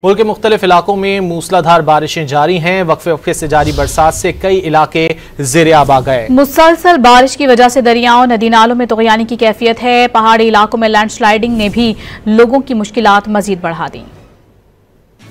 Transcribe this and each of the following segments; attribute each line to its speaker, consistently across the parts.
Speaker 1: मुल्क के मुख्तलिफ इलाकों में मूसलाधार बारिशें जारी हैं। वक्फे वक्फे से जारी बरसात से कई इलाके ज़ेर-ए-आब आ गए।
Speaker 2: मुसलसल बारिश की वजह से दरियाओं नदी नालों में तुग़यानी की कैफियत है। पहाड़ी इलाकों में लैंडस्लाइडिंग ने भी लोगों की मुश्किलात मजीद बढ़ा दी।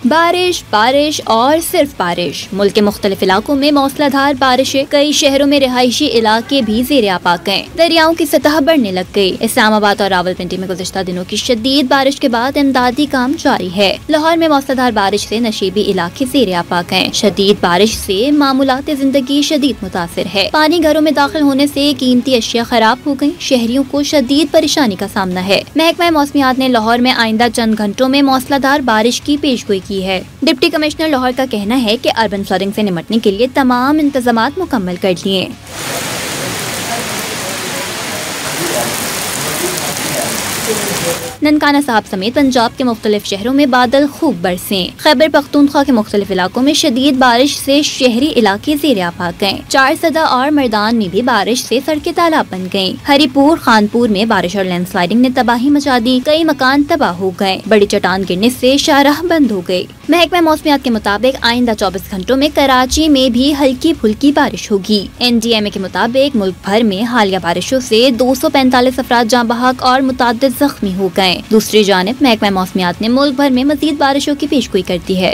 Speaker 3: बारिश बारिश और सिर्फ बारिश। मुल्क के मुख्तलिफ इलाकों में मौसलाधार बारिशें, कई शहरों में रिहायशी इलाके भी ज़ेर-ए-आब आ गए। दरियाओं की सतह बढ़ने लग गई। इस्लामाबाद और रावलपिंडी में गुज़िश्ता दिनों की शदीद बारिश के बाद इमदादी काम जारी है। लाहौर में मौसलाधार बारिश से नशीबी इलाके ज़ेर-ए-आब आ गए। शदीद बारिश से मामूलात जिंदगी शदीद मुतासिर है। पानी घरों में दाखिल होने से कीमती अशिया खराब हो गयी। शहरियों को शदीद परेशानी का सामना है। महकमा मौसमियात ने लाहौर में आइंदा चंद घंटों में मौसलाधार बारिश की पेशगोई की है। डिप्टी कमिश्नर लाहौर का कहना है कि अर्बन फ्लडिंग से निपटने के लिए तमाम इंतजामात मुकम्मल कर लिए। ननकाना साहब समेत पंजाब के मुख्तलिफ शहरों में बादल खूब बरसे। खैबर पख्तूनख्वा के मुख्तलिफ इलाकों में शदीद बारिश से शहरी इलाके ज़ेर-ए-आब आ गए। चारसदा और मर्दान में भी बारिश से सड़कें तालाब बन गयी। हरीपुर खानपुर में बारिश और लैंडस्लाइडिंग ने तबाही मचा दी। कई मकान तबाह हो गए। बड़ी चट्टान गिरने से शाहराह बंद हो गयी। महकमा मौसमियात के मुताबिक आइंदा 24 घंटों में कराची में भी हल्की फुल्की बारिश होगी। NDMA के मुताबिक मुल्क भर में हालिया बारिशों से 245 अफराद जाँ बहक और मुताद्दिद जख्मी हो गए। दूसरी जानिब महकमा मौसमियात ने मुल्क भर में मजीद बारिशों की पेशगोई कर दी है।